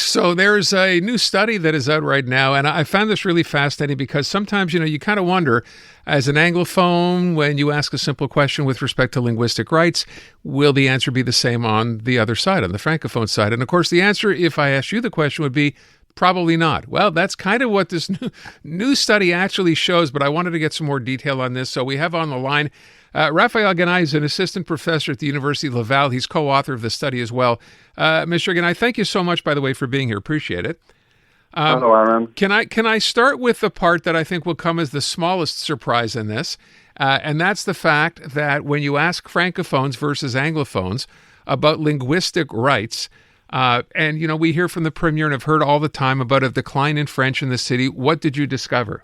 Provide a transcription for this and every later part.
So there's a new study that is out right now, and I found this really fascinating because sometimes, you kind of wonder, as an Anglophone, when you ask a simple question with respect to linguistic rights, will the answer be the same on the other side, on the Francophone side? And of course, the answer, if I asked you the question, would be probably not. Well, that's kind of what this new study actually shows, but I wanted to get some more detail on this. So we have on the line Raphaël Gani is an assistant professor at the University of Laval. He's co-author of the study as well. Mr. Gani, thank you so much, by the way, for being here. Appreciate it. Hello, Aaron. Can I start with the part that I think will come as the smallest surprise in this, and that's the fact that when you ask Francophones versus Anglophones about linguistic rights, and we hear from the Premier and have heard all the time about a decline in French in the city, what did you discover?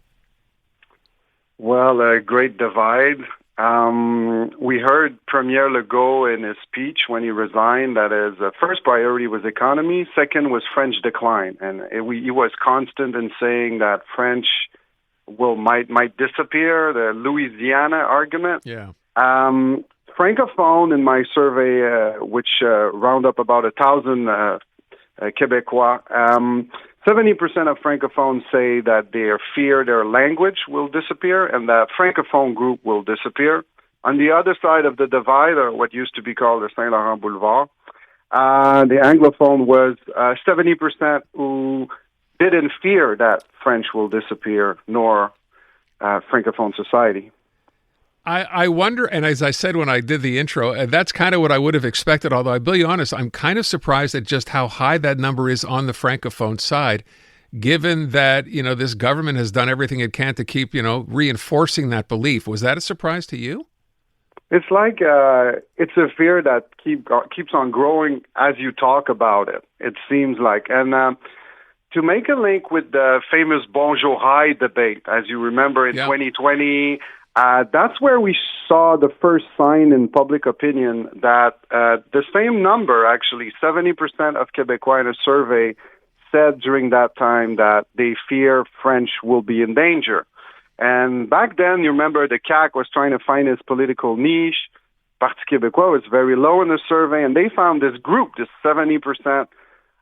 Well, a great divide. We heard Premier Legault in his speech when he resigned that his first priority was economy, second was French decline, and he was constant in saying that French might disappear. The Louisiana argument. Yeah. Francophone in my survey, which round up about 1,000 Quebecois. 70% of Francophones say that they fear their language will disappear and that Francophone group will disappear. On the other side of the divide, or what used to be called the Saint-Laurent Boulevard, the Anglophone was 70% who didn't fear that French will disappear, nor Francophone society. I wonder, and as I said when I did the intro, that's kind of what I would have expected, although I'll be honest, I'm kind of surprised at just how high that number is on the Francophone side, given that, this government has done everything it can to keep, reinforcing that belief. Was that a surprise to you? It's like it's a fear that keeps on growing as you talk about it, it seems like. And to make a link with the famous Bonjour Hi debate, as you remember in 2020, that's where we saw the first sign in public opinion that the same number, actually, 70% of Quebecois in a survey said during that time that they fear French will be in danger. And back then, you remember the CAQ was trying to find its political niche. Parti Québécois was very low in the survey, and they found this group, this 70%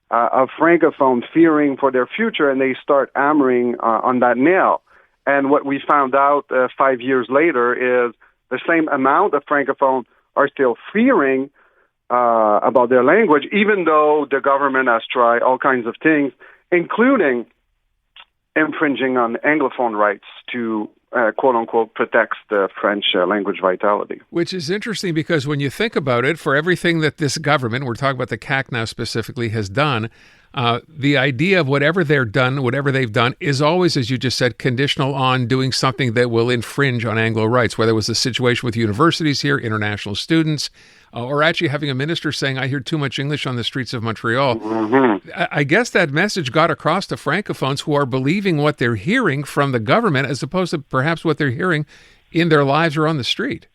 of Francophones fearing for their future, and they start hammering on that nail. And what we found out 5 years later is the same amount of Francophones are still fearing about their language, even though the government has tried all kinds of things, including infringing on Anglophone rights to, quote-unquote, protect the French language vitality. Which is interesting because when you think about it, for everything that this government, we're talking about the CAQ now specifically, has done, the idea of whatever they've done is always, as you just said, conditional on doing something that will infringe on Anglo rights, whether it was the situation with universities here, international students, or actually having a minister saying, I hear too much English on the streets of Montreal. Mm-hmm. I guess that message got across to Francophones who are believing what they're hearing from the government as opposed to perhaps what they're hearing in their lives or on the street.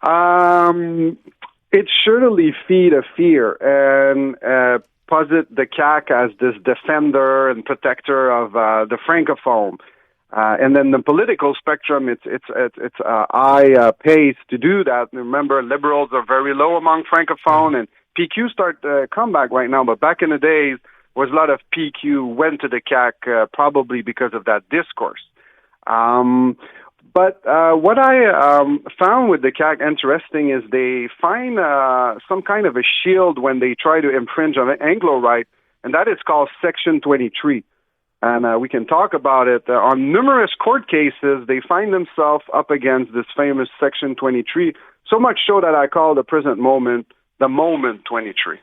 It surely feed a fear and posit the CAQ as this defender and protector of the Francophone. And then the political spectrum, it's high pace to do that. Remember, liberals are very low among Francophone, and PQ start to come back right now. But back in the days, was a lot of PQ went to the CAQ probably because of that discourse. But what I found with the CAQ interesting is they find some kind of a shield when they try to infringe on Anglo right, and that is called Section 23. And we can talk about it. On numerous court cases, they find themselves up against this famous Section 23, so much so that I call the present moment the Moment 23.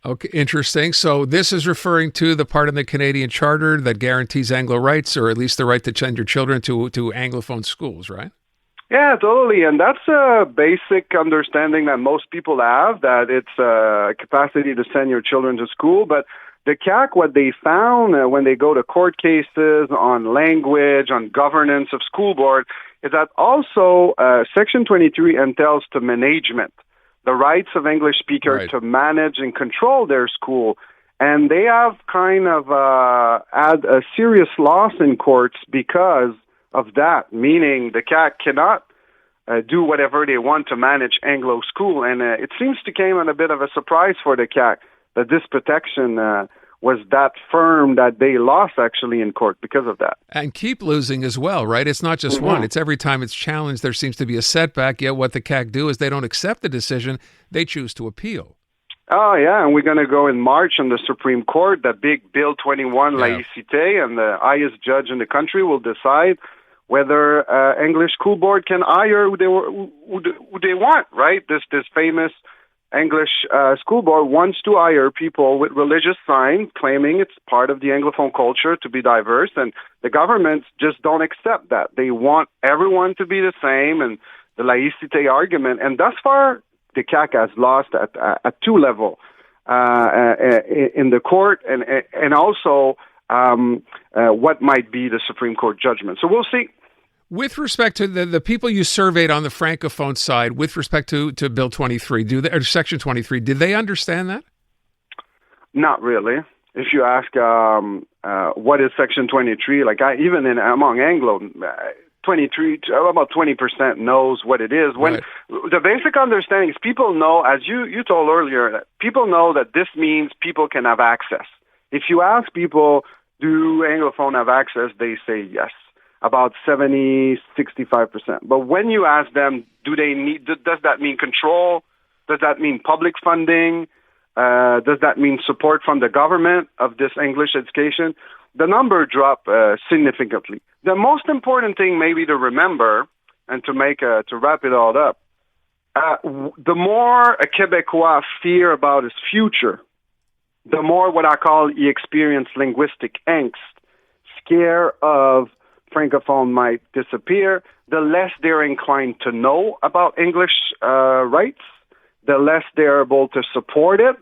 Okay, interesting. So this is referring to the part in the Canadian Charter that guarantees Anglo rights, or at least the right to send your children to Anglophone schools, right? Yeah, totally. And that's a basic understanding that most people have, that it's a capacity to send your children to school. But the CAQ, what they found when they go to court cases on language, on governance of school board, is that also Section 23 entails to management, the rights of English speakers to manage and control their school. And they have kind of had a serious loss in courts because of that, meaning the CAQ cannot do whatever they want to manage Anglo school. And it seems to come at a bit of a surprise for the CAQ. that this protection was that firm that they lost actually in court because of that. And keep losing as well, right? It's not just one. It's every time it's challenged, there seems to be a setback. Yet what the CAQ do is they don't accept the decision. They choose to appeal. Oh, yeah, and we're going to go in March in the Supreme Court, that big Bill 21 laïcité, and the highest judge in the country will decide whether English school board can hire who they want, right? This famous English school board wants to hire people with religious signs, claiming it's part of the Anglophone culture to be diverse, and the governments just don't accept that. They want everyone to be the same, and the laïcité argument, and thus far, the CAQ has lost at two levels in the court, and also what might be the Supreme Court judgment. So we'll see. With respect to the people you surveyed on the Francophone side, with respect to Bill 23, or Section 23, did they understand that? Not really. If you ask what is Section 23, even among Anglo, 23, about 20% knows what it is. When the basic understanding is people know, as you told earlier, people know that this means people can have access. If you ask people, do Anglophone have access, they say yes, about 70, 65%. But when you ask them, does that mean control? Does that mean public funding? Does that mean support from the government of this English education? The number dropped significantly. The most important thing maybe to remember and to wrap it all up, the more a Québécois fear about his future, the more what I call he experience linguistic angst, scare of Francophone might disappear, the less they're inclined to know about English rights, the less they're able to support it,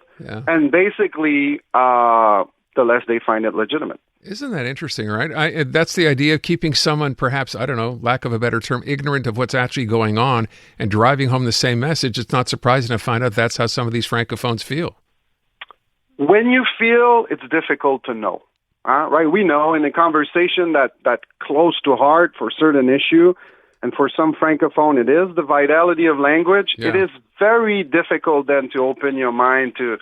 and basically the less they find it legitimate. Isn't that interesting, right? That's the idea of keeping someone, perhaps, I don't know, lack of a better term, ignorant of what's actually going on and driving home the same message. It's not surprising to find out that's how some of these Francophones feel. When you feel, it's difficult to know, right? We know in a conversation that close to heart for certain issue, and for some Francophone, it is the vitality of language. Yeah. It is very difficult then to open your mind to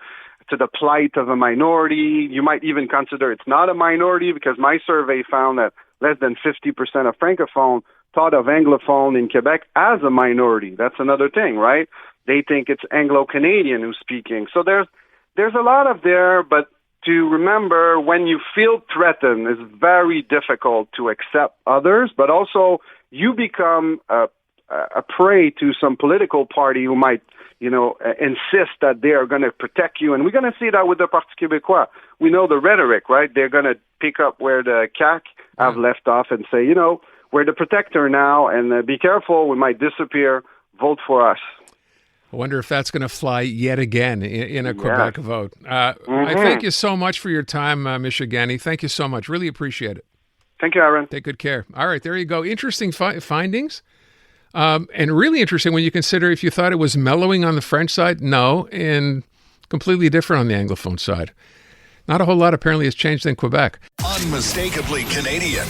the plight of a minority. You might even consider it's not a minority, because my survey found that less than 50% of Francophone thought of Anglophone in Quebec as a minority. That's another thing, right? They think it's Anglo-Canadian who's speaking. So there's a lot of there, but to remember, when you feel threatened, it's very difficult to accept others, but also you become a prey to some political party who might insist that they are going to protect you. And we're going to see that with the Parti Québécois. We know the rhetoric, right? They're going to pick up where the CAQ have left off and say, we're the protector now, and be careful, we might disappear, vote for us. I wonder if that's going to fly yet again in a Quebec vote. I thank you so much for your time, Mr. Gani. Thank you so much. Really appreciate it. Thank you, Aaron. Take good care. All right, there you go. Interesting findings. And really interesting when you consider if you thought it was mellowing on the French side, no, and completely different on the Anglophone side. Not a whole lot apparently has changed in Quebec. Unmistakably Canadian.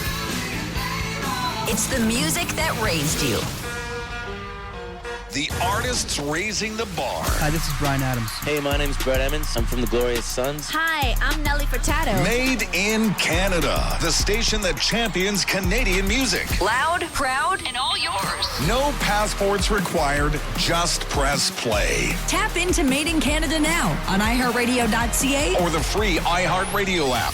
It's the music that raised you. The artists raising the bar. Hi, this is Brian Adams. Hey, my name's Brett Emmons. I'm from the Glorious Sons. Hi, I'm Nelly Furtado. Made in Canada. The station that champions Canadian music. Loud, proud, and all yours. No passports required. Just press play. Tap into Made in Canada now on iHeartRadio.ca or the free iHeartRadio app.